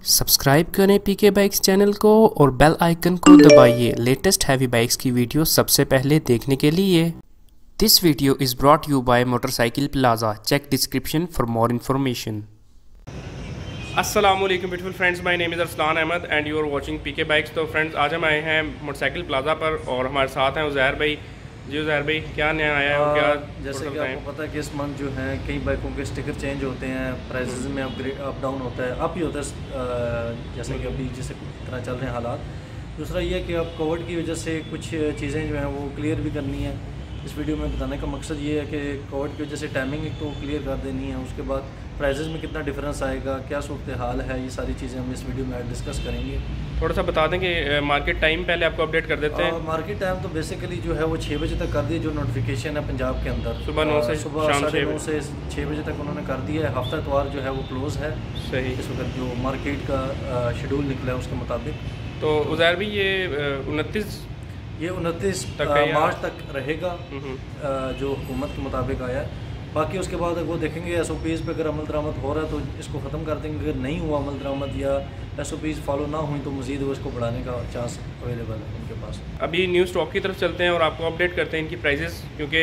Subscribe करें पीके bikes channel को और बेल आइकन को दबाइए लेटेस्ट हैवी बाइक्स की वीडियो सबसे पहले देखने के लिए। This video is brought you by motorcycle plaza. Check description for more information. अस्सलामुअलैकुम beautiful friends, my name is Arsalan Ahmed and you are watching PK bikes. तो फ्रेंड्स, आज हम आए हैं मोटरसाइकिल प्लाजा पर और हमारे साथ हैं उज़ैर भाई। जी उज़ैर भाई, क्या नया आया है? क्या जैसे कि आपको पता है कि इस मंथ जो है कई बाइकों के स्टिकर चेंज होते हैं, प्राइसेस में अप डाउन होता है, अप ही होता है, जैसे कि अभी जिस तरह चल रहे हैं हालात। दूसरा ये है कि अब कोविड की वजह से कुछ चीज़ें जो हैं वो क्लियर भी करनी है। इस वीडियो में बताने का मकसद ये है कि कोविड की वजह से टाइमिंग तो क्लियर कर देनी है, उसके बाद प्राइसेस में कितना डिफरेंस आएगा, क्या सूरत हाल है, ये सारी चीज़ें हम इस वीडियो में डिस्कस करेंगे। थोड़ा सा बता दें कि मार्केट टाइम पहले आपको अपडेट कर देते हैं। मार्केट टाइम तो बेसिकली जो है वो 6 बजे तक कर दी, जो नोटिफिकेशन है पंजाब के अंदर सुबह 9 से सुबह 9:30 से 6 बजे तक उन्होंने कर दिया है। हफ्ता इतवार जो है वो क्लोज़ है। सही, इस वक्त जो मार्केट का शेड्यूल निकला है उसके मुताबिक। तो उज़ैर भी ये 29 मार्च तक रहेगा जो हुकूमत के मुताबिक आया है। बाकी उसके बाद वो देखेंगे SOPs पे अगर अमल दरामद हो रहा है तो इसको ख़त्म कर देंगे, अगर नहीं हुआ अमल दरामद या SOPs फॉलो ना हुई तो मज़ीद वो इसको बढ़ाने का चांस अवेलेबल है उनके पास। अभी न्यू स्टॉक की तरफ चलते हैं और आपको अपडेट करते हैं इनकी प्राइसेस, क्योंकि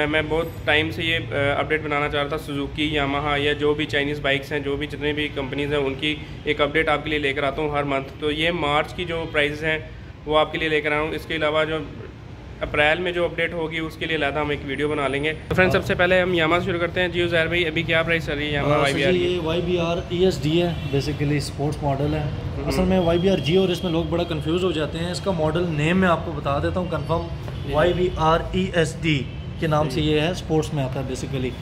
मैं बहुत टाइम से ये अपडेट बनाना चाह रहा था। सुजुकी, यामाहा या जो भी चाइनीज़ बाइक्स हैं, जो भी जितने भी कंपनीज़ हैं, उनकी एक अपडेट आपके लिए लेकर आता हूँ हर मंथ। तो ये मार्च की जो प्राइसेस हैं वो आपके लिए लेकर आया हूँ। इसके अलावा जो अप्रैल में जो अपडेट होगी उसके लिए अलग हम एक वीडियो बना लेंगे। तो फ्रेंड्स, सबसे पहले हम यामा से शुरू करते हैं। जी उज़ैर भाई, अभी क्या प्राइस चल रही है यामा YBR? ये YBR ESD है, बेसिकली स्पोर्ट्स मॉडल है। असल में YBR G और इसमें लोग बड़ा कंफ्यूज हो जाते हैं। इसका मॉडल नेम मैं आपको बता देता हूँ कंफर्म। YBR ESD के नाम से ये है, स्पोर्ट्स में आता है बेसिकली।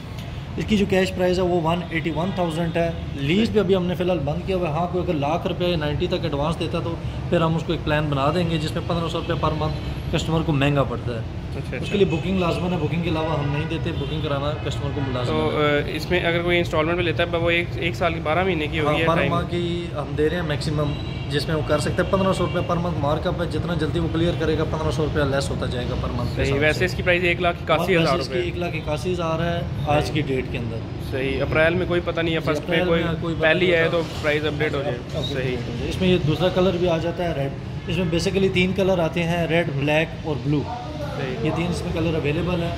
इसकी जो कैश प्राइस है वो 181,000 है। लीज पे अभी हमने फ़िलहाल बंद किया हुआ है। हाँ, कोई अगर लाख रुपये 90 तक एडवांस देता तो फिर हम उसको एक प्लान बना देंगे जिसमें 1500 रुपये पर मंथ कस्टमर को महंगा पड़ता है। अच्छा। उसके लिए बुकिंग लाजमन है, बुकिंग के अलावा हम नहीं देते, बुकिंग कराना कस्टमर को लाजमन है। तो इसमें अगर कोई इंस्टॉलमेंट में लेता है वो एक साल की 12 महीने की होगी? 12 माह की हम दे रहे हैं मैक्सिमम, जिसमें वो कर सकते हैं। 1500 रुपये पर मंथ मार्कअप है, जितना जल्दी वो क्लियर करेगा 1500 रुपये लेस होता जाएगा पर मंथ। सही। वैसे इसकी प्राइस 1,81,000 रुपये, 1,81,000 है आज की डेट के अंदर। सही। अप्रैल में कोई पता नहीं है, फर्स्ट में कोई पहली है तो प्राइस अपडेट हो जाए। सही। इसमें ये दूसरा कलर भी आ जाता है, रेड। इसमें बेसिकली 3 कलर आते हैं, रेड, ब्लैक और ब्लू। ये 3 इसमें कलर अवेलेबल है।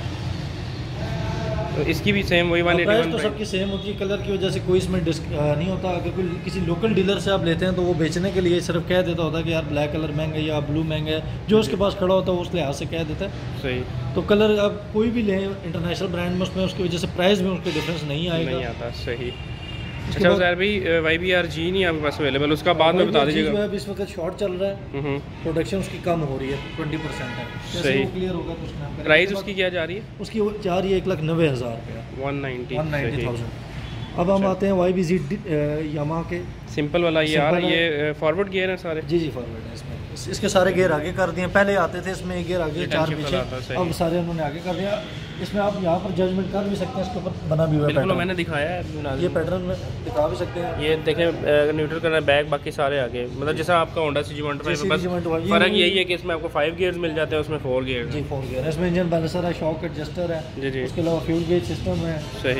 तो इसकी भी सेम वही 181 तो सबकी सेम होती है, कलर की वजह से कोई इसमें नहीं होता। अगर कोई किसी लोकल डीलर से आप लेते हैं तो वो बेचने के लिए सिर्फ कह देता होता है कि यार ब्लैक कलर महंगा है या ब्लू महंगा है, जो उसके पास खड़ा होता है उस लिहाज से कह देता है। सही। तो कलर आप कोई भी लें इंटरनेशनल ब्रांड में, उसमें उसकी वजह से प्राइस में उसका डिफरेंस नहीं आता। सही। अच्छा उज़ैर भाई, YBR G नहीं आपके पास अवेलेबल, उसका बाद में बता दीजिएगा। इस वक्त शॉर्ट चल रहा है, प्रोडक्शन उसकी कम हो रही है, 20% है। सही। क्लियर होगा तो उसमें प्राइस उसकी क्या जा रही है? उसकी जा रही है 1,90,000 रुपया, 190,000। अब हम आते हैं YBZ यामाहा के सिंपल वाला। ये फॉरवर्ड गियर है सारे? जी फॉरवर्ड है। इसमें इसके सारे गियर आगे कर दिए, पहले आते थे इसमें एक गियर आगे 4 पीछे, अब सारे उन्होंने आगे कर दिया। इसमें आप यहाँ पर जजमेंट कर भी सकते हैं, इसके ऊपर बना भी हुआ है पैटर्न। मैंने दिखाया है ये पैटर्न में दिखा भी सकते हैं। ये देखें, अगर न्यूट्रल करना है बैक, बाकी सारे आगे, मतलब जैसा आपका होंडा CG125 में, बस फर्क यही है कि इसमें आपको 5 गियर्स मिल जाते हैं, उसमें 4 गियर। जी 4 गियर। इसमें इंजन बैलेंसर है, शॉक एडजस्टर है। जी। उसके अलावा फ्यूल गेज सिस्टम है,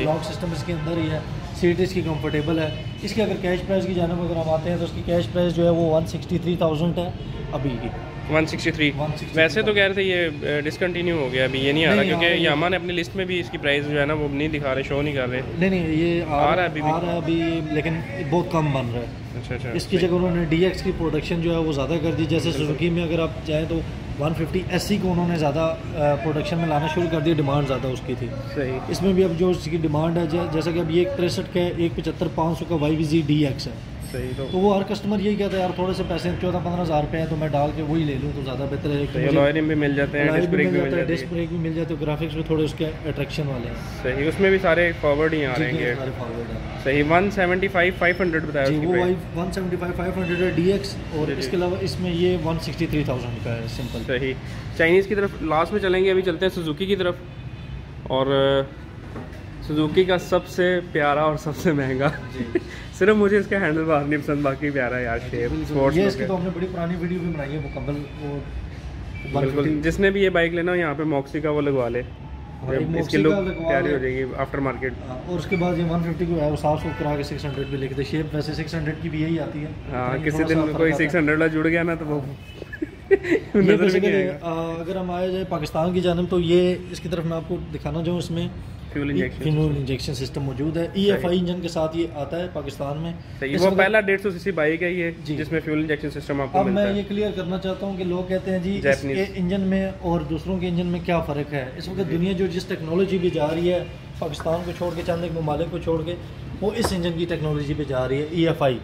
लॉक सिस्टम इसके अंदर ही है, सीट इसकी कंफर्टेबल है। इसकी अगर कैश प्राइस की जानिब अगर हम आते हैं तो उसकी कैश प्राइस जो है वो 163,000 है अभी की। 163। वैसे तो कह रहे थे ये डिसकंटिन्यू हो गया, अभी ये नहीं आ रहा, क्योंकि यामा ने अपनी लिस्ट में भी इसकी प्राइस जो है ना वो नहीं दिखा रहे, शो नहीं कर रहे। नहीं ये आ रहा है अभी, लेकिन बहुत कम बन रहा है। अच्छा। इसकी जगह उन्होंने DX की प्रोडक्शन जो है वो ज़्यादा कर दी। जैसे सुजुकी में अगर आप चाहें तो 150 SC को उन्होंने ज़्यादा प्रोडक्शन में लाना शुरू कर दिया, डिमांड ज़्यादा उसकी थी। सही। इसमें भी अब जो उसकी डिमांड है, जैसा कि अब ये 63 का है, 175,500 का YBZ DX है। सही। तो वो हर कस्टमर यही कहता है यार थोड़े से पैसे 14-15 हज़ार रुपये हैं तो मैं डाल के वही ले लूँ तो ज़्यादा बेहतर है। अलॉय रिम भी मिल जाते हैं, डिस्क ब्रेक भी मिल जाते हैं, ग्राफिक्स भी थोड़े उसके अट्रैक्शन वाले हैं। सही। उसमें भी सारे फॉरवर्ड ही आ रहे हैं। सही। 175,500 बताया वो 175,500 है DX, और इसके अलावा इसमें ये 163,000 का है सिंपल। सही। चाइनीज़ की तरफ लास्ट में चलेंगे, अभी चलते हैं सुजुकी की तरफ। और सुजुकी का सबसे प्यारा और सबसे महंगा सिर्फ मुझे इसका हैंडल बार नहीं पसंद, बाकी प्यारा यार शेप स्पोर्ट्स। ये इसकी तो हमने बड़ी पुरानी वीडियो भी बनाई है मुकम्मल। वो बिल्कुल, जिसने भी ये बाइक लेना यहाँ पे मॉक्सी का वो लगवा ले। इसकी लुक तैयारी हो जाएगी आफ्टर मार्केट। और उसके बाद ये 150 को है वो साफ सुथरा करा के 600 भी लिख दे। शेप वैसे 600 की भी यही आती है। हाँ, किसी दिन कोई 600 वाला जुड़ गया ना तो वो ये बेसिकली अगर हम आए जाए पाकिस्तान की जानब तो ये इसकी तरफ मैं आपको दिखाना चाहूँ, इसमें फ्यूल इंजेक्शन सिस्टम मौजूद है। EFI इंजन के साथ ये आता है पाकिस्तान में। वो पहला 150 सीसी बाइक है ये जिसमें फ्यूल इंजेक्शन सिस्टम आपको मिलता है। अब मैं ये क्लियर करना चाहता हूँ कि लोग कहते हैं जी इसके इंजन में और दूसरों के इंजन में क्या फ़र्क है। इस वक्त दुनिया जो जिस टेक्नोलॉजी पे जा रही है, पाकिस्तान को छोड़ के चंद एक ममालिक को छोड़ के, वो इस इंजन की टेक्नोलॉजी पे जा रही है EFI।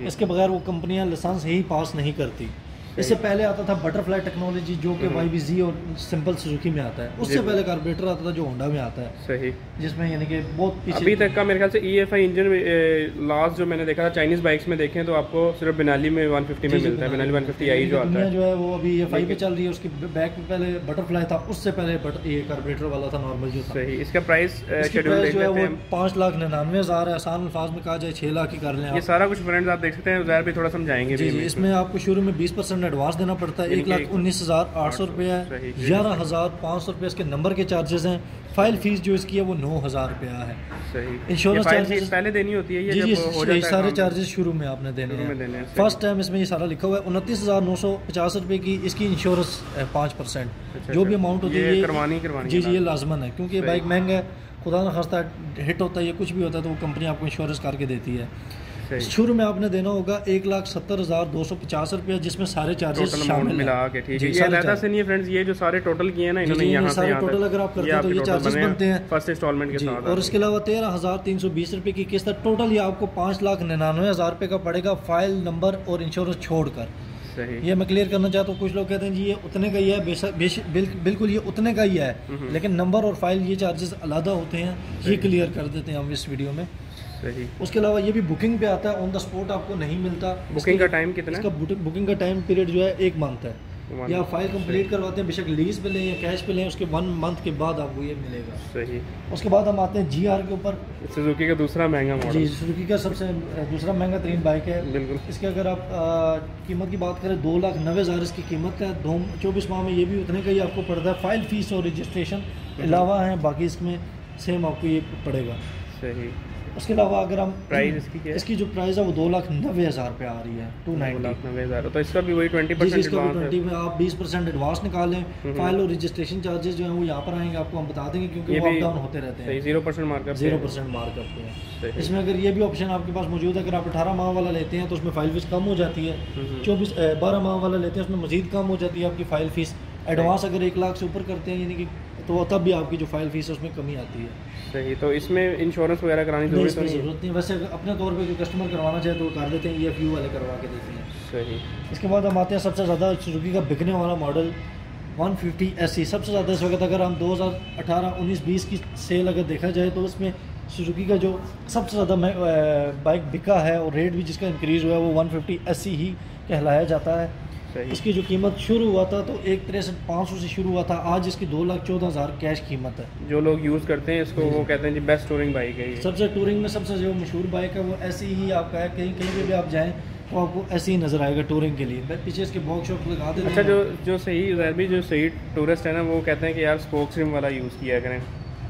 इसके बगैर वो कंपनियाँ लाइसेंस ही पास नहीं करती। इससे पहले आता था बटरफ्लाई टेक्नोलॉजी जो कि YBZ और सिंपल सुजुकी में आता है। उससे पहले कार्बोरेटर आता था जो होंडा में आता है। सही, जिसमें यानी कि बहुत पीछे अभी तक का मेरे ख्याल से EFI इंजन लास्ट जो मैंने देखा था चाइनीज बाइक्स में देखें तो आपको सिर्फ बेनाली में 150 में मिलता है। बेनाली 150i जो आता है जो है वो अभी EFI पे चल रही है। उसकी बैक में पहले बटरफ्लाई था, उससे पहले ये कार्बोरेटर वाला था नॉर्मल जो था। सही, इसका प्राइस शेड्यूल जो है वो 5,99,000 है। आसान अल्फाज में कहा जाए 6 लाख ही कर लें। ये सारा कुछ ब्रांड्स आप देख सकते हैं, उज़ैर भी थोड़ा समझाएंगे। इसमें आपको शुरू में 20% एडवांस देना पड़ता है। 1,19,800 रुपया है। 11,500 रुपये इसके नंबर के चार्जेस हैं। फाइल फीस जो इसकी है वो 9,000 रुपया है। इंश्योरेंस चार्जेस पहले देनी होती है ये जी जी, सारे चार्जेस शुरू में आपने देने हैं। फर्स्ट टाइम इसमें ये सारा लिखा हुआ है। 29,950 रुपये की इसकी इंश्योरेंस है 5%। जो भी अमाउंट होती है करवानी जी जी, ये लाजमन है क्योंकि बाइक महंगा है। खुदा न खास्ता हिट होता है या कुछ भी होता है तो वो कंपनी आपको इंश्योरेंस करके देती है। शुरू में आपने देना होगा 1,70,250 रुपया, जिसमें सारे चार्जेस शामिल मिला के। ठीक है, ये अलग से नहीं है फ्रेंड्स, ये जो सारे टोटल किए हैं ना इन्होंने यहाँ से यहाँ टोटल अगर आप करते हैं तो ये चार्जेस बनते हैं फर्स्ट इंस्टॉलमेंट के साथ। और इसके अलावा 13,320 रुपये की किस्त। टोटल ये आपको 5,99,000 रुपये का पड़ेगा फाइल नंबर और इंश्योरेंस छोड़कर। ये मैं क्लियर करना चाहता हूँ। कुछ लोग कहते हैं जी ये उतने का ही है, बिल्कुल ये उतने का ही है, लेकिन नंबर और फाइल ये चार्जेस अलग होते हैं। ये क्लियर कर देते हैं हम इस वीडियो में। उसके अलावा ये भी बुकिंग पे आता है, ऑन द स्पॉट आपको नहीं मिलता। बुकिंग का टाइम कितना है? इसका बुकिंग का टाइम पीरियड जो है 1 मंथ है। या फाइल कंप्लीट करवाते हैं, बेशक लीज पे लें या कैश पे लें, उसके 1 मंथ के बाद आपको ये मिलेगा। सही। उसके बाद हम आते हैं GR के ऊपर। सुजुकी का दूसरा महंगा मॉडल जी, सुजुकी का सबसे दूसरा महंगा तरीन बाइक है। बिल्कुल। इसके अगर आप कीमत की बात करें 2,90,000 इसकी कीमत का। 24 माह में ये भी उतने का ही आपको पड़ता है। फाइल फीस और रजिस्ट्रेशन अलावा है, बाकी इसमें सेम आपको ये पड़ेगा। सही। उसके अलावा अगर हम प्राइस इसकी जो प्राइस है वो 2,90,000 रुपये आ रही है। 2,90,000। तो इसका भी वही 20% में आप 20% एडवांस निकालें। फाइल और रजिस्ट्रेशन चार्जेस जो है वो यहाँ पर आएंगे, आपको हम बता देंगे क्योंकि वो अप डाउन होते रहते हैं। 0% मार्कअप है। इसमें अगर ये भी ऑप्शन आपके पास मौजूद है, अगर आप 18 माह वाला लेते हैं तो उसमें फाइल फीस कम हो जाती है। 12 माह वाला लेते हैं उसमें मजीद कम हो जाती है आपकी फाइल फीस। एडवांस अगर 1 लाख से ऊपर करते हैं यानी कि तो तब भी आपकी जो फाइल फीस है उसमें कमी आती है। सही। तो इसमें इंश्योरेंस वगैरह कराने की जरूरत नहीं है। वैसे अपने तौर पे जो कस्टमर करवाना चाहे तो कर देते हैं, EFU वाले करवा के देते हैं। सही। इसके बाद हम आते हैं सबसे ज़्यादा सुजुकी का बिकने वाला मॉडल 150 SE। सबसे ज़्यादा इस वक्त अगर हम 2018, 19, 20 की सेल अगर देखा जाए तो उसमें सुजुकी का जो सबसे ज़्यादा बाइक बिका है और रेट भी जिसका इंक्रीज़ हुआ है वो 150 SE ही कहलाया जाता है। इसकी जो कीमत शुरू हुआ था तो 1,63,500 से शुरू हुआ था। आज इसकी 2,14,000 कैश कीमत है। जो लोग यूज़ करते हैं इसको वो कहते हैं जी बेस्ट टूरिंग बाइक है। सबसे टूरिंग में सबसे जो मशहूर बाइक है वो ऐसी ही आपका है। कहीं पे भी आप जाएं तो आपको ऐसे ही नज़र आएगा टूरिंग के लिए। पीछे इसके बॉक्स शॉप लगा देते हैं। अच्छा, जो सही टूरिस्ट है ना वो कहते हैं कि यार स्पोक रिम वाला यूज़ किया करें।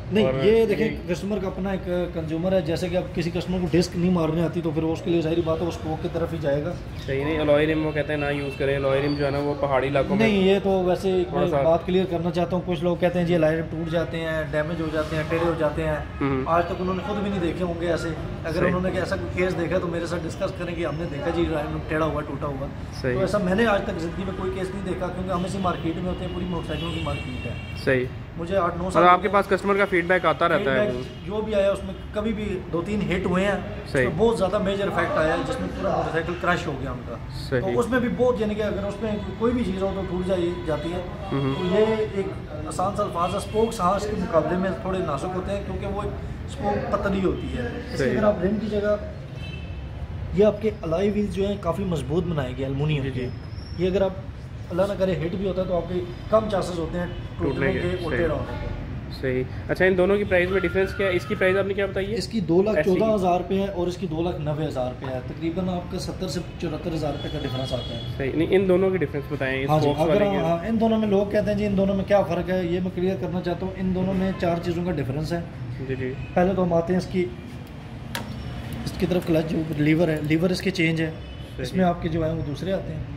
नहीं, ये देखिए कस्टमर का अपना एक कंज्यूमर है। जैसे कि अब किसी कस्टमर को डिस्क नहीं मारने आती तो फिर उसके लिए जाहिर बात है वो स्पोक की तरफ ही जाएगा। सही नहीं, अलॉय रिम वो कहते हैं ना यूज़ करें। अलॉय रिम जो है ना वो पहाड़ी इलाकों में नहीं। ये तो वैसे मैं बात क्लियर करना चाहता हूँ। कुछ लोग कहते हैं जी अलॉय रिम टूट जाते हैं, डैमेज हो जाते हैं, टेढ़े हो जाते हैं। आज तक उन्होंने खुद भी नहीं देखे होंगे ऐसे। अगर उन्होंने ऐसा कोई केस देखा तो मेरे साथ डिस्कस करें कि हमने देखा जी अलॉय रिम टेढ़ा हुआ, टूटा हुआ। तो ऐसा मैंने आज तक जिंदगी में कोई केस नहीं देखा क्योंकि हम इसी मार्केट में होते हैं, पूरी मोटरसाइकिलों की मार्केट है। सही। मुझे 8-9 साल आपके पास कस्टमर का फीडबैक आता रहता है। जो भी आया उसमें कभी भी 2-3 हिट हुए हैं, उसमें बहुत ज़्यादा मेजर इफेक्ट आया है जिसमें पूरा मोटरसाइकिल क्रैश हो गया उनका। तो उसमें भी बहुत यानी कि अगर उसमें कोई भी चीज़ हो तो टूट जाती है। तो ये एक आसान सा अल्फाज है। स्पोक सांस के मुकाबले में थोड़े नाजुक होते हैं क्योंकि वो स्पोक पतली होती है। इसलिए अगर आप रिम की जगह ये आपके अलॉय व्हील्स जो हैं काफ़ी मजबूत बनाए गए एल्युमिनियम के। ये अगर आप अल्लाह ना करे हिट भी होता है तो आपके कम चांसेस होते हैं टूटने के और टेढ़ा होने के। सही। अच्छा, इन दोनों की प्राइस में डिफरेंस क्या है? इसकी प्राइस आपने क्या बताई है? इसकी 2,14,000 रुपये है और इसकी 2,90,000 रुपये है। तकरीबन आपका 70 से 74,000 रुपये का डिफरेंस आता है। सही। नहीं, इन दोनों की डिफरेंस बताएं। हाँ जी, अगर इन दोनों में लोग कहते हैं जी इन दोनों में क्या फ़र्क है, ये मैं क्लियर करना चाहता हूँ। इन दोनों में 4 चीज़ों का डिफरेंस है। जी जी। पहले तो हम आते हैं इसकी तरफ। क्लच जो लीवर है, लीवर इसके चेंज है, इसमें आपके जो है वो दूसरे आते हैं।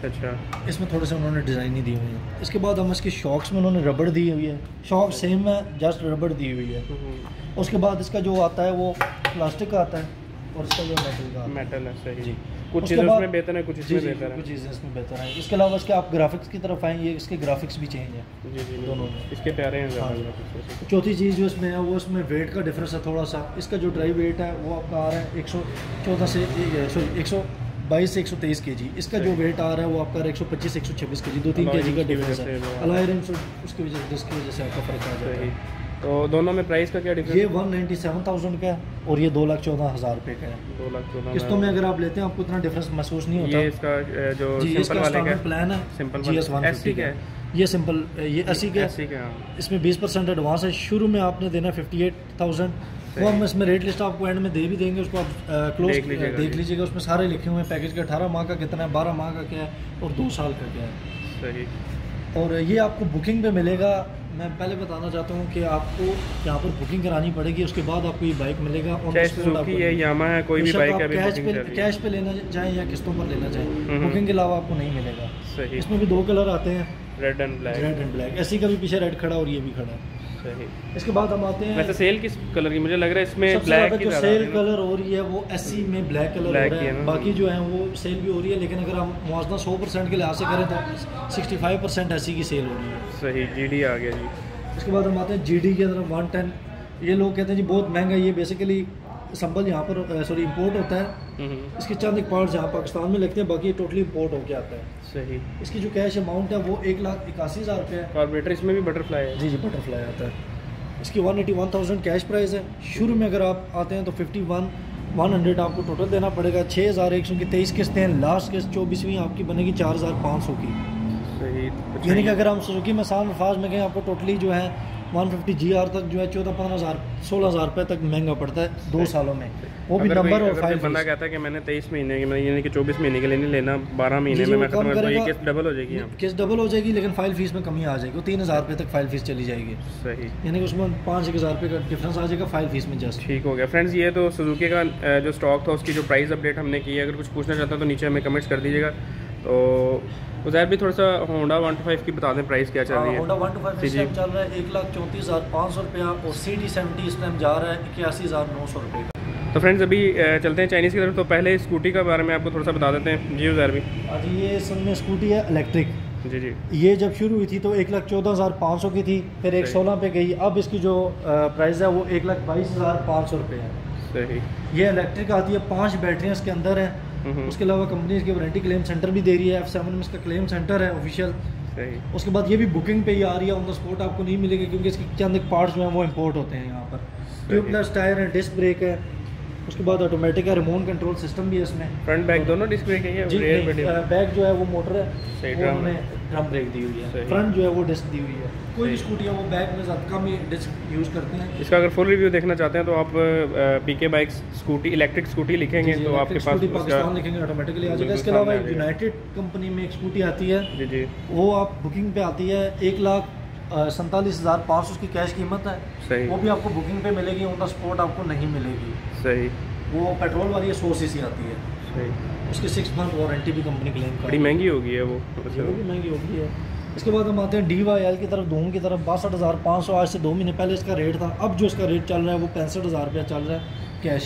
अच्छा, इसमें थोड़े से उन्होंने डिज़ाइन नहीं दी हुई है। इसके बाद हम इसके शॉक्स में उन्होंने रबड़ दी हुई है। शॉक सेम है, जस्ट रबड़ दी हुई है। उसके बाद इसका जो आता है वो प्लास्टिक का आता है और इसका जो मेटल का मेटल है। सही जी। कुछ चीज़ें इसमें बेहतर है, कुछ इसमें बेहतर है। कुछ चीज़ें इसमें बेहतर है। इसके अलावा इसके आप ग्राफिक्स की तरफ आएँ, ये इसके ग्राफिक्स भी चेंज है। जी जी, दोनों में इसके प्यारे हैं। हाँ। चौथी चीज़ जो इसमें है वो इसमें वेट का डिफरेंस है थोड़ा सा। इसका जो ड्राई वेट है वो आपका आ रहा है 122 से 123 kg। इसका जो वेट आ रहा है वो आपका 125 126 kg, 2-3 kg का डिफरेंस है। अलॉय रिम्स उसकी वजह से आपका फ़र्क आ जाता है। तो दोनों में प्राइस का क्या डिफरेंस? ये 197,000 का है और ये 2,14,000 रुपये का है। 2,14,000 किस्तों में अगर आप लेते हैं आपको इतना डिफरेंस महसूस नहीं होता। ये इसका जो सिंपल वाले का प्लान है, सिंपल GS150 का है। ये सिंपल, ये 80 का है। इसमें 20% एडवांस है। शुरू में आपने देना 58,000। वो हम इसमें रेट लिस्ट आपको एंड में दे भी देंगे, उसको आप क्लोज देख लीजिएगा। उसमें सारे लिखे हुए हैं पैकेज के। 18 माह का कितना है, 12 माह का क्या है और 2 साल का क्या है। सही। और ये आपको बुकिंग पे मिलेगा। मैं पहले बताना चाहता हूँ कि आपको यहाँ पर बुकिंग करानी पड़ेगी, उसके बाद आपको ये बाइक मिलेगा। ये यामा है, कोई भी बाइक है, कैश पे लेना चाहें या किस्तों पर लेना चाहें, बुकिंग के अलावा आपको नहीं मिलेगा। सही। इसमें भी 2 कलर आते हैं, रेड एंड ब्लैक। ऐसी का भी पीछे रेड खड़ा और ये भी खड़ा है। सही। इसके बाद हम आते हैं, वैसे सेल किस कलर की? मुझे लग रहा है इसमें ब्लैक की जो सेल कलर हो रही है वो 80 में ब्लैक कलर हो रहा है। बाकी जो है वो सेल भी हो रही है, लेकिन अगर हम मुआवजा 100% के लिहाज से करें तो 65% 80 की सेल हो रही है। सही। GD आ गया जी। इसके बाद हम आते हैं GD की तरफ 110। ये लोग कहते हैं जी बहुत महंगा। ये बेसिकली संबल यहाँ पर इंपोर्ट होता है। इसके चंद एक पार्ट्स यहाँ पाकिस्तान में लगते हैं, बाकी टोटली इंपोर्ट होकर आता है। सही। इसकी जो कैश अमाउंट है वो 1,81,000 रुपये है। कार्बोरेटर इसमें भी बटरफ्लाई है? जी जी, बटरफ्लाई आता है। इसकी 181,000 कैश प्राइस है। शुरू में अगर आप आते हैं तो 51,100 आपको टोटल देना पड़ेगा। 6,100 की 23 किस्तें हैं। लास्ट किस्त 24वीं आपकी बनेगी 4,500 की। सही। यानी कि अगर हम सुजुकी में आसान अल्फाज में कहें, आपको टोटली जो है 150 GR तक जो है 14-15,000 16,000 रुपये तक महंगा पड़ता है 2 सालों में। वो भी नंबर और फाइल। बंदा कहता है कि मैंने 23 महीने की, यानी कि 24 महीने के लिए नहीं लेना, 12 महीने में मैं खत्म कर दूंगा, किस्त डबल हो जाएगी। किस्त डबल हो जाएगी, लेकिन फाइल फीस में कमी आ जाएगी। 3,000 रुपये तक फाइल फीस चली जाएगी। सही। यानी कि उसमें 5,000 रुपये का डिफरेंस आ जाएगा फाइल फीस में जस्ट। ठीक हो गया फ्रेंड्स। ये तो सुजुकी का जो स्टॉक था उसकी जो प्राइस अपडेट हमने की है। अगर कुछ पूछना चाहता तो नीचे हमें कमेंट्स कर दीजिएगा। तो उज़ैर भी थोड़ा सा होंडा 125 की बता दें प्राइस क्या चल रही है? होंडा 125 इस टाइम चल रहा है 1,34,500 रुपया और CD70 इस टाइम जा रहा है 81,900 रुपये का। तो फ्रेंड्स अभी चलते हैं चाइनीज़ की तरफ। तो पहले स्कूटी के बारे में आपको थोड़ा सा बता देते हैं। जी उज़ैर भी। जी, ये असल में स्कूटी है इलेक्ट्रिक। जी जी। ये जब शुरू हुई थी तो 1,14,500 की थी, फिर 1,16 पे गई। अब इसकी जो प्राइस है वो 1,22,500 रुपये है। सही। ये इलेक्ट्रिक आती है, 5 बैटरियाँ इसके अंदर है। उसके अलावा कंपनी इसकी वारंटी क्लेम सेंटर भी दे रही है। F7 में इसका क्लेम सेंटर है ऑफिशियल। उसके बाद ये भी बुकिंग पे ही आ रही है, ऑन द स्पॉट आपको नहीं मिलेगी, क्योंकि इसके चंद एक पार्ट्स जो हैं वो इंपोर्ट होते हैं यहाँ पर। ट्यूबलेस टायर है, डिस्क ब्रेक है। उसके बाद ऑटोमेटिक है, रिमोट कंट्रोल सिस्टम भी है इसमें। फ्रंट बैक दोनों डिस्क ब्रेक है? बैक जो है वो मोटर है, ड्रम ब्रेक दी हुई है। फ्रंट जो है वो डिस्क दी हुई है। कोई भी स्कूटी है वो बैक में ज़्यादा कम ही डिस्क यूज़ करते हैं। इसका अगर फुल रिव्यू देखना चाहते हैं तो आप PK bikes scooty electric scooty लिखेंगे तो आपके पास पाकिस्तान लिखेंगे ऑटोमेटिकली आ जाएगा। इसके अलावा यूनाइटेड कंपनी में एक स्कूटी आती है। जी जी। वो आप बुकिंग पे आती है 1,47,500 उसकी कैश कीमत है। सही। वो भी आपको बुकिंग पे मिलेगी, ऑन द स्पॉट आपको नहीं मिलेगी। सही। वो पेट्रोल वाली 100 cc आती है। सही। उसकी 6 मंथ वारंटी भी कंपनी क्लेम कर। बड़ी महंगी होगी है वो भी महंगी होगी है। इसके बाद हम आते हैं DYL की तरफ, धूम की तरफ। 62,500 आज से 2 महीने पहले इसका रेट था। अब जो इसका रेट चल रहा है वो 65,000 रुपया चल रहा है कैश।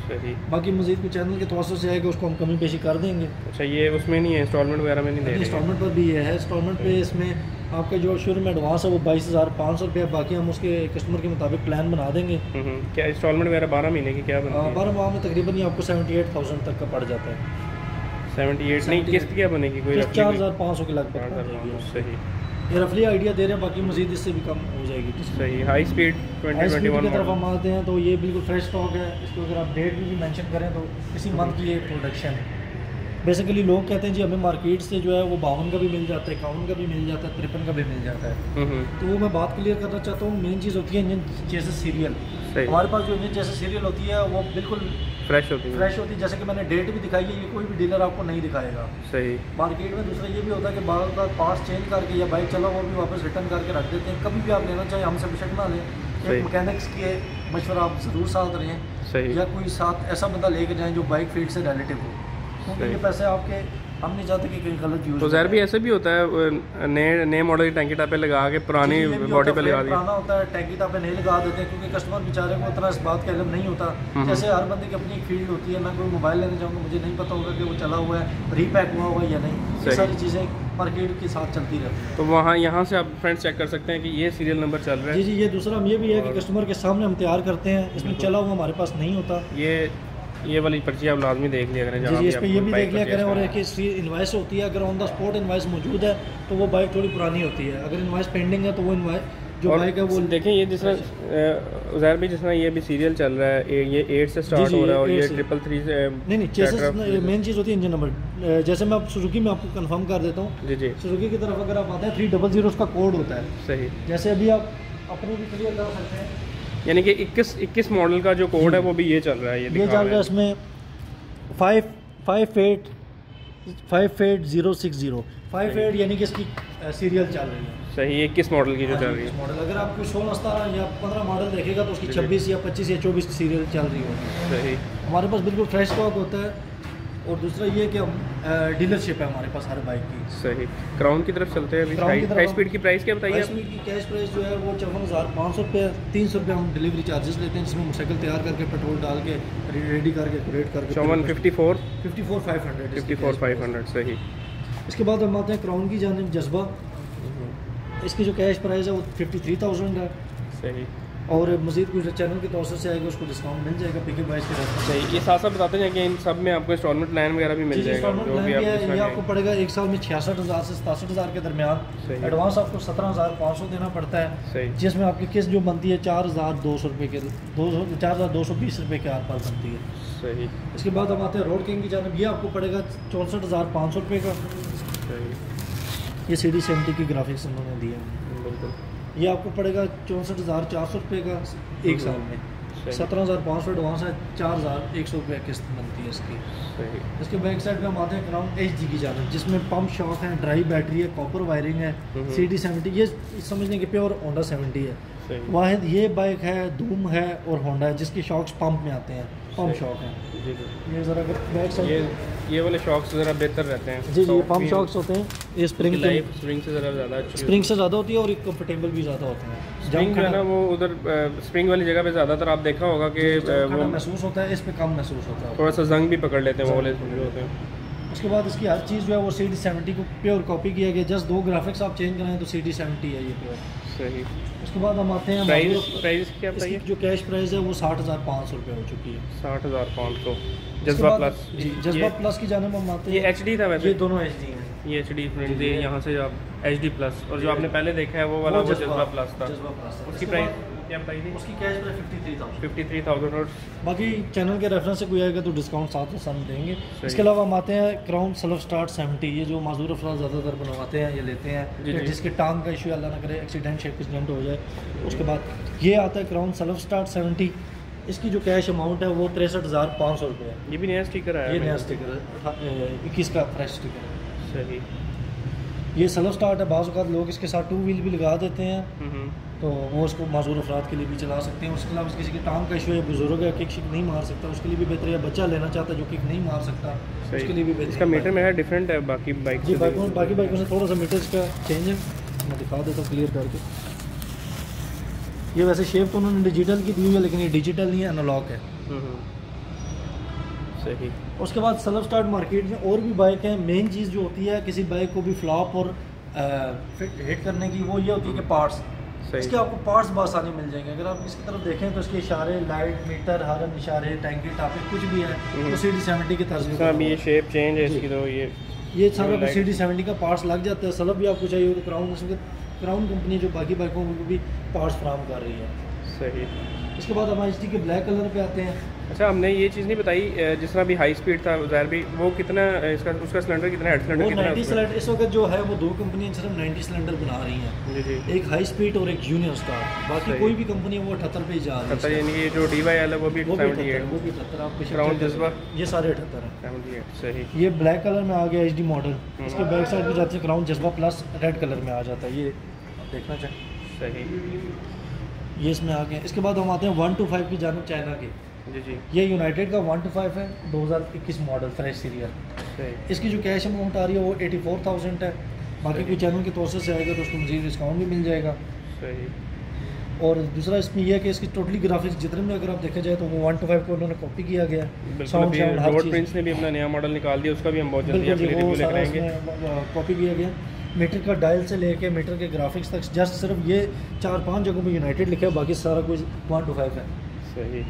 सही। बाकी मजीद कुछ चैनल के तवज्जो से आएगा, उसको हम कमी पेशी कर देंगे। अच्छा, ये उसमें नहीं है, इंस्टॉलमेंट वगैरह में नहीं दे रहे? इंस्टॉलमेंट पर भी ये है। इंस्टॉलमेंट पे इसमें आपका जो शुरू में एडवांस है वो 22,500 रुपया। बाकी हम उसके कस्टमर के मुताबिक प्लान बना देंगे। क्या इंस्टॉलमेंट वगैरह 12 महीने की क्या बनती है? 12 माह में तकरीबन ये आपको 78,000 तक का पड़ जाता है। 78 नहीं, किस्त क्या बनेगी? कोई 4,500 के लगभग। सही। ये रफली आइडिया दे रहे हैं, बाकी मजीद इससे भी कम हो जाएगी। सही। हाई स्पीड 2021 की तरफ हम आते हैं तो ये बिल्कुल फ्रेश स्टॉक है। इसको अगर आप डेट भी मेंशन करें तो इसी मंथ की ये प्रोडक्शन है। बेसिकली लोग कहते हैं जी हमें मार्केट से जो है वो 52 का भी मिल जाता है, 51 का भी मिल जाता है, 53 का भी मिल जाता है। तो वो मैं बात क्लियर करना चाहता हूँ। मेन चीज़ होती है इंजन चेसिस सीरियल। हमारे पास जो इंजन चेसिस सीरियल होती है वो बिल्कुल फ्रेश होती है। जैसे कि मैंने डेट भी दिखाई है, ये कोई भी डीलर आपको नहीं दिखाएगा। सही। मार्केट में दूसरा ये भी होता है कि बार बार पार्ट्स चेंज करके या बाइक चला वो भी वापस रिटर्न करके रख देते हैं। कभी भी आप लेना चाहें हमसे बेशक ना लें, एक मैकेनिक्स के मशवरा आप ज़रूर साथ रहें, या कोई साथ ऐसा बंदा लेके जाएं जो बाइक फील्ड से रिलेटिव हो, क्योंकि ये पैसे आपके हम नहीं चाहते कि कहीं गलत यूज़। तो ज़ाहिर भी ऐसे भी होता है, नए मॉडल की टैंकी टापे लगा के पुरानी बॉडी पे लगा दिया। पुराना होता है टैंकी टापे नहीं लगा देते हैं, क्योंकि कस्टमर बेचारे को उतना इस बात का इल्म नहीं होता। जैसे हर बंदे की अपनी एक फील्ड होती है, मैं कोई मोबाइल लेने जाऊँगा मुझे नहीं पता होगा कि वो चला हुआ है, रीपैक हुआ हुआ है या नहीं। ये सारी चीज़ें मार्केट के साथ चलती रहती है। तो वहाँ यहाँ से आप फ्रेंड्स चेक कर सकते हैं कि ये सीरियल नंबर चल रहा है। जी, ये दूसरा हम ये भी है कि कस्टमर के सामने हम तैयार करते हैं, इसमें चला हुआ हमारे पास नहीं होता। ये वाली पर्ची आप लाजमी देख लिया करें। जी, इस पे ये भी देख लिया करें। और एक इनवाइस होती है, अगर ऑन द स्पॉट इनवाइस मौजूद है तो वो बाइक थोड़ी पुरानी होती है, अगर इनवाइस पेंडिंग है तो वो इनवाइस जो बाइक है वो देखें। ये जिस तरह उज़ैर भाई, जिस तरह ये भी सीरियल चल रहा है, ये 8 से स्टार्ट हो रहा है और ये 333 से नहीं चेसिस मेन चीज़ होती है इंजन नंबर। जैसे मैं आप सुजुकी में आपको कंफर्म कर देता हूँ। जी, सुजुकी की तरफ अगर आप आते हैं 300 उसका कोड होता है। सही। जैसे अभी आप अपने भी क्लियर कर सकते हैं, यानी कि 21 मॉडल का जो कोड है वो भी ये चल रहा है। ये चल रहा है इसमें 58060 58 यानी कि इसकी सीरियल चल रही है। सही। 21 मॉडल की जो चल रही है। मॉडल अगर आपको 16, 17 या 15 मॉडल देखेगा तो उसकी 26 या 25 या 24 सीरियल चल रही होगी। सही। हमारे पास बिल्कुल फ्रेश स्टॉक होता है। और दूसरा ये कि हम डीलरशिप है हमारे पास हर बाइक की। सही। क्राउन की तरफ चलते हैं अभी। हाई स्पीड की प्राइस क्या बताइए? हाई स्पीड की कैश प्राइस जो है वो 54,500 रुपये, 300 रुपये हम डिलीवरी चार्जेस लेते हैं, जिसमें मोटरसाइकिल तैयार करके पेट्रोल डाल के रेडी करके रेट करके 54,500। सही। इसके बाद हम आते हैं क्राउन की जानिब जज्बा। इसकी जो कैश प्राइस है वो 53,000 है। सही। और मज़ीद कुछ चैनल के तौर से आएगा उसको डिस्काउंट मिल जाएगा पिकअप प्राइस के रेट। सही। ये साथ साथ बताते हैं कि इन सब में आपको इंस्टॉलमेंट प्लान वगैरह भी मिल जाएगा। जो भी ये आपको पड़ेगा एक साल में 66,000 से 67,000 के दरमियान। एडवांस आपको 17,500 देना पड़ता है, जिसमें आपकी किस्त जो बनती है 4,200 रुपये के 4,220 रुपये के आर पार बनती है। सही। इसके बाद हम आते हैं रोड किंग की जानिब। ये आपको पड़ेगा 64,500 रुपये का। ये CD70 की ग्राफिक्स उन्होंने दिया है। बिल्कुल। ये आपको पड़ेगा 64,400 रुपये का एक साल में। 17,500 एडवांस है, 4,100 रुपये किस्त बनती है इसकी। इसके बैक साइड पे हम आते हैं क्राउन HD की जानिब, जिसमें पंप शॉक है, ड्राई बैटरी है, कॉपर वायरिंग है, CD70 ये समझने के प्योर होंडा 70 है। वाहिद ये बाइक है, धूम है और होंडा है जिसके शॉक्स पंप में आते हैं, पंप शॉक है। ये ज़रा बैक साइड ये वाले शॉक्स ज़रा बेहतर रहते हैं। जी, ये पंप शॉक्स होते हैं। ये स्प्रिंग से ज़रा ज़्यादा स्प्रिंग से ज़्यादा होती है और कंफर्टेबल भी ज़्यादा होते हैं। स्प्रिंग जो है ना वो उधर स्प्रिंग वाली जगह पे ज़्यादातर आप देखा होगा कि वो महसूस होता है, इस पे कम महसूस होता है, थोड़ा सा जंग भी पकड़ लेते हैं वो वाले जो होते हैं। उसके बाद इसकी हर चीज़ जो है वो CD70 को प्योर कॉपी किया गया, जस्ट 2 ग्राफिक्स आप चेंज कराएं तो CD70 है ये प्योर। सही। उसके बाद हम आते हैं प्राइस क्या बताइए? जो कैश प्राइस है वो 60,500 रुपये हो चुकी है। 60,500। जज्बा प्लस। जी, जज्बा प्लस की जानिब हम आते हैं। ये HD था वैसे? ये दोनों HD हैं। ये HD फ्रेंड्स, ये यहाँ से आप HD प्लस, और जो आपने पहले देखा है वो वाला वो जज्बा प्लस था। उसकी प्राइस क्या बताई थी? उसकी कैश प्राइस 53,000। और बाकी चैनल के रेफरेंस से कोई आएगा तो डिस्काउंट साथ में साथ देंगे। इसके अलावा हम आते हैं क्राउन सेल्फ स्टार्ट 70। ये जो माजूर अफराद ज़्यादातर बनवाते हैं, ये लेते हैं, जिसके टांग का इशू अल्लाह ना करे एक्सीडेंट शेप हो जाए। उसके बाद ये आता है क्राउन सेल्फ स्टार्ट 70। इसकी जो कैश अमाउंट है वो 63,500 रुपये है। ये भी नया स्टिकर है? ये नया स्टिकर है, 21 का फ्रेश स्टिकर है। सही। ये सेल्फ स्टार्ट है। बाज़ औक़ात लोग इसके साथ 2 व्हील भी लगा देते हैं, तो वो उसको माजूर अफराद के लिए भी चला सकते हैं। उसके अलावा किसी की टांग का इशू है, बुजुर्ग है, किक शिक नहीं मार सकता, उसके लिए भी बेहतर है। बच्चा लेना चाहता है जो किक नहीं मार सकता, उसके लिए भी बेहतर। इसका मीटर में है डिफरेंट है बाकी बाइक जी, बाकी बाइकों से थोड़ा सा मीटर इसका चेंज है। मैं दिखा देता हूँ क्लियर करके। ये वैसे शेप तो उन्होंने डिजिटल की दी हुई है, लेकिन ये डिजिटल नहीं है, एनालॉग है। सही। उसके बाद सेल्फ स्टार्ट मार्केट में और भी बाइक हैं। मेन चीज़ जो होती है किसी बाइक को भी फ्लॉप और हिट करने की, वो ये होती है कि पार्ट्स। इसके आपको पार्ट्स आसानी मिल जाएंगे। अगर आप इसकी तरफ देखें तो इसके इशारे, लाइट, मीटर, हॉर्न, इशारे, टैंकी टापे कुछ भी है तो CD70 की तर्ज में। ये शेप चेंज है इसकी, तो ये सारा CD70 का पार्ट्स लग जाता है। सलब भी आपको चाहिए तो क्राउन कंपनी जो बाकी बाइकों को भी पार्ट्स फराहम कर रही है। सही। इसके बाद हम HD के ब्लैक कलर पे आते हैं। अच्छा, हमने ये चीज़ नहीं बताई, जिस तरह भी हाई स्पीड था ज़ाहिर भी, वो कितना इसका उसका सिलेंडर कितना, हेड सिलेंडर वो कितना 90 सिलेंडर इस वक्त जो है, वो दो कंपनियां सिर्फ 90 सिलेंडर बना रही हैं। जी जी। एक हाई स्पीड और एक यूनियन स्टार। बाकी कोई भी कंपनी वो 78 पे ही जा रही है। 78, यानी कि जो DYL है वो भी 78, वो भी 78 आप क्राउन जज्बा ये सारे 78 हैं। 78, सही। ये ब्लैक कलर में आ गया HD मॉडल। इसके बैक साइड पे जाते हैं क्राउन जज्बा प्लस रेड कलर में आ जाता है, ये देखना चाहिए। सही, ये इसमें आ गया। इसके बाद हम आते हैं 125 की जानब, चाइना की। जी जी। ये यूनाइटेड का 125 है, 2021 मॉडल फ्रेश सीरियल। सही। इसकी जो कैश अमाउंट आ रही है वो 84,000 है। बाकी कोई चैनल के तौर से आएगा तो उसको मज़ीद डिस्काउंट भी मिल जाएगा। सही। और दूसरा इसमें यह है कि इसकी टोटली ग्राफिक्स जितने में अगर आप देखा जाए तो वो 125 को उन्होंने कॉपी किया गया है। साउंड रोड प्रिंस ने भी अपना नया मॉडल निकाल दिया, उसका भी हम बहुत जल्दी अपनी रिव्यू लेकर आएंगे। कॉपी किया गया मीटर का डायल से लेके मीटर के ग्राफिक्स तक, जस्ट सिर्फ ये 4-5 जगहों पे यूनाइटेड लिखा है, बाकी सारा कुछ 125 है। सही।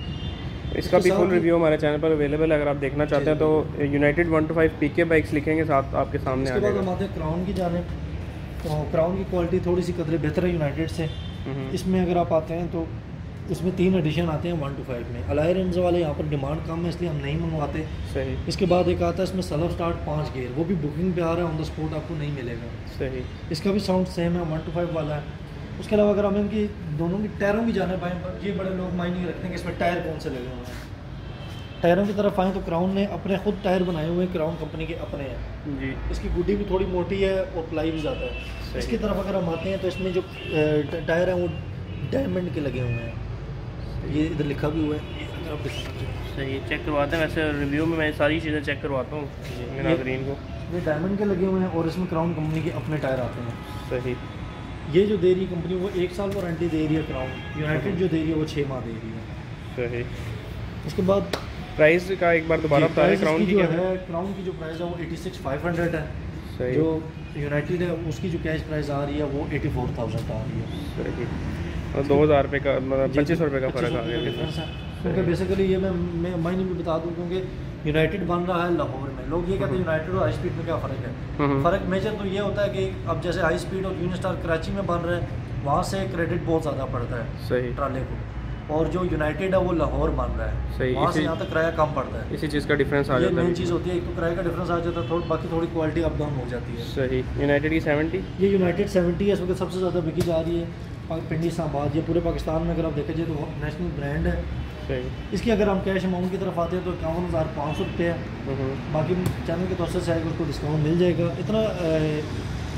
इसका भी फुल रिव्यू हमारे चैनल पर अवेलेबल है, अगर आप देखना चाहते हैं तो यूनाइटेड 125 PK बाइक्स लिखेंगे साथ आपके सामने आ जाएगा। इसके बाद हम आते हैं क्राउन की जानिब। तो क्राउन की क्वालिटी थोड़ी सी कदरे बेहतर है यूनाइटेड से। इसमें अगर आप आते हैं तो इसमें 3 एडिशन आते हैं 125 में। अलाई रेंज वाले यहाँ पर डिमांड कम है इसलिए हम नहीं मंगवाते। सही। इसके बाद एक आता है इसमें सेल्फ स्टार्ट 5 गियर, वो भी बुकिंग पे आ रहा है, ऑन द स्पॉट आपको नहीं मिलेगा। सही। इसका भी साउंड सेम है, 125 वाला है। उसके अलावा अगर हम इनकी दोनों की टायरों की जाने पाएँ, ये बड़े लोग माइनिंग रखते हैं कि इसमें टायर कौन से लगे हुए हैं। टायरों की तरफ आएँ तो क्राउन ने अपने खुद टायर बनाए हुए हैं, क्राउन कंपनी के अपने हैं जी। इसकी गुड्डी भी थोड़ी मोटी है और प्लाई भी ज़्यादा है। इसकी तरफ अगर हम आते हैं तो इसमें जो टायर हैं वो डायमंड के लगे हुए हैं, ये इधर लिखा भी हुआ है, ये अगर आप दिखाना। सही, चेक करवाते हैं। वैसे रिव्यू में मैं सारी चीज़ें चेक करवाता हूँ मेरे नाज़रीन को। ये डायमंड के लगे हुए हैं और इसमें क्राउन कंपनी के अपने टायर आते हैं। सही। ये जो दे रही है कंपनी वो 1 साल वारंटी दे रही है क्राउन। यूनाइटेड जो दे रही है वो 6 माह दे रही है। सही। उसके बाद प्राइस का एक बार दोबारा बता दें। क्राउन की जो है, क्राउन की जो प्राइस है वो 86,500 है। सही। जो यूनाइटेड है उसकी जो कैश प्राइस आ रही है वो 84,000 आ रही है। सही। और 2,000 रुपये का, मतलब 25 रुपये का फ़र्क आ गया डिफरेंस है। क्योंकि बेसिकली ये मैं मायने भी बता दूँ, क्योंकि यूनाइटेड बन रहा है लाहौर में। लोग ये कहते हैं यूनाइटेड और हाई स्पीड में क्या फ़र्क है। फ़र्क मेजर तो ये होता है कि अब जैसे हाई स्पीड और यूनियन स्टार कराची में बन रहा है, वहाँ से क्रेडिट बहुत ज़्यादा पड़ता है सही ट्राले को, और जो यूनाइटेड है वो लाहौर बन रहा है, सही। वहाँ से यहाँ तक किराया कम पड़ता है। इसी चीज़ का डिफरेंस आ जाता है। मेन चीज़ होती है, एक तो किराए का डिफरेंस आ जाता है, बाकी थोड़ी क्वालिटी अप डाउन हो जाती है। सही। यूनाइटेड की 70, ये यूनाइटेड 70 है, इस वक्त सबसे ज़्यादा बिकी जा रही है पिंडी इस्लामाबाद। ये पूरे पाकिस्तान में अगर आप देखा जाए तो नेशनल ब्रांड है। सही। इसकी अगर हम कैश अमाउंट की तरफ आते हैं तो 51,500 रुपये है। बाकी चैनल के तौर से आएगा उसको डिस्काउंट मिल जाएगा। इतना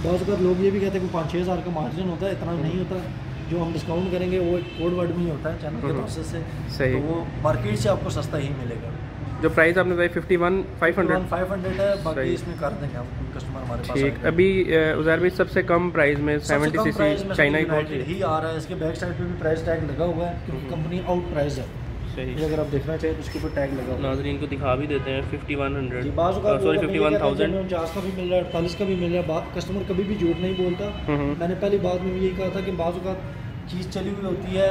बहुत अगर लोग ये भी कहते हैं कि 5-6 हज़ार का मार्जिन होता है, इतना नहीं होता। जो हम डिस्काउंट करेंगे वो एक कोड वर्ड में ही होता है चैनल के तौर से। सही। तो वो मार्केट से आपको सस्ता ही मिलेगा। जो प्राइस आपने बताई 51,500 है, बाकी इसमें कर देंगे हम कस्टमर हमारे पास। ठीक। अभी उज़ैर भाई सबसे कम प्राइस में 70 सीसी चाइना की ही आ रहा है। इसके बैक साइड पे भी प्राइस टैग लगा हुआ है क्योंकि कंपनी आउट प्राइस है। सही। ये अगर आप देखना चाहें तो उसके ऊपर टैग लगा हुआ है। नाज़रीन को दिखा भी देते हैं 5100, सॉरी 51,000। 49 का भी मिल रहा है, 48 का भी मिल रहा है। कस्टमर कभी भी झूठ नहीं बोलता। मैंने पहली बात में भी यही कहा था कि बाज़ का चीज़ चली हुई होती है,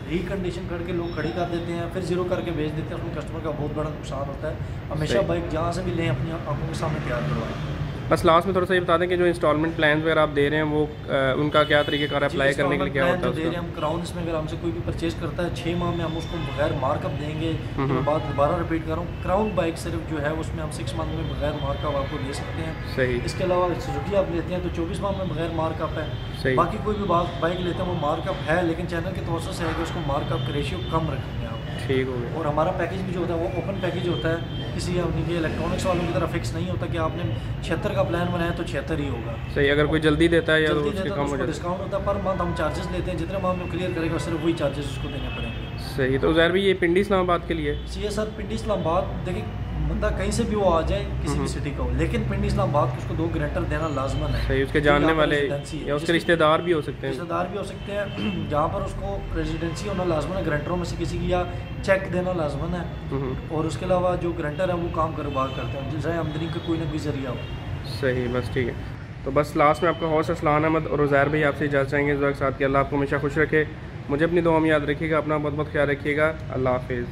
रिकंडीशन करके लोग खड़ी कर देते हैं, फिर ज़ीरो करके भेज देते हैं, उसमें कस्टमर का बहुत बड़ा नुकसान होता है। हमेशा बाइक जहाँ से भी लें अपनी आंखों के सामने तैयार करवाएं। बस लास्ट में थोड़ा सा ये बता दें कि जो इंस्टॉलमेंट प्लान वगैरह आप दे रहे हैं वो उनका क्या तरीक़ेकार अप्लाई करने के लिए क्या होता है? दे रहे हैं हम क्राउन, इसमें अगर हमसे कोई भी परचेज करता है 6 माह में हम उसको बगैर मार्कअप देंगे। मैं बात दोबारा रिपीट कर रहा हूँ, क्राउन बाइक सिर्फ जो है उसमें हम 6 मंथ में बगैर मार्कअप आपको दे सकते हैं। सही। इसके अलावा सुजुकी आप लेते हैं तो 24 माह में बगैर मार्कअप है। सही। बाकी कोई भी बाइक लेते हैं वो मार्कअप है, लेकिन चैनल के तौर से है कि उसको मार्कअप का रेशियो कम रखेंगे आप। ठीक हो गया। और हमारा पैकेज भी जो होता है वो ओपन पैकेज होता है, किसी अपनी इलेक्ट्रॉनिक्स वालों की तरह फिक्स नहीं होता कि आपने 76 का प्लान बनाया तो 76 ही होगा। सही। अगर कोई जल्दी देता है या जल्दी उसके देता कम है हो तो जाता डिस्काउंट होता है। पर मंथ हम चार्जेस लेते हैं, जितने माह में क्लियर करेगा सिर्फ वही चार्जेस उसको देने पड़ेंगे। सही। तो उज़ैर भाई ये पिंडी इस्लामाबाद के लिए सी सर, पिंडी इस्लामाबाद देखिए बंदा कहीं से भी वो आ जाए किसी भी सिटी का हो, लेकिन पिंडी इस्लामाबाद को उसको 2 गारंटर देना लाजमन है। सही। उसके जानने वाले या उसके रिश्तेदार भी हो सकते हैं। रिश्तेदार भी हो सकते हैं, जहाँ पर उसको रेजिडेंसी होना लाजमन है, गारंटरों में से किसी की, या चेक देना लाजमन है। और उसके अलावा जो गारंटर है वो काम कारोबार करते हैं, जिससे आमदनी का कोई ना कोई जरिया हो। सही। बस ठीक है। तो बस लास्ट में आपका हौसला असलान अहमद और उज़ैर भाई आपसे इजाज़त चाहेंगे इस वक्त साथ कि अल्लाह आपको हमेशा खुश रखे। मुझे अपनी दुआ में याद रखिएगा, अपना बहुत बहुत ख्याल रखिएगा। अल्लाह हाफिज़।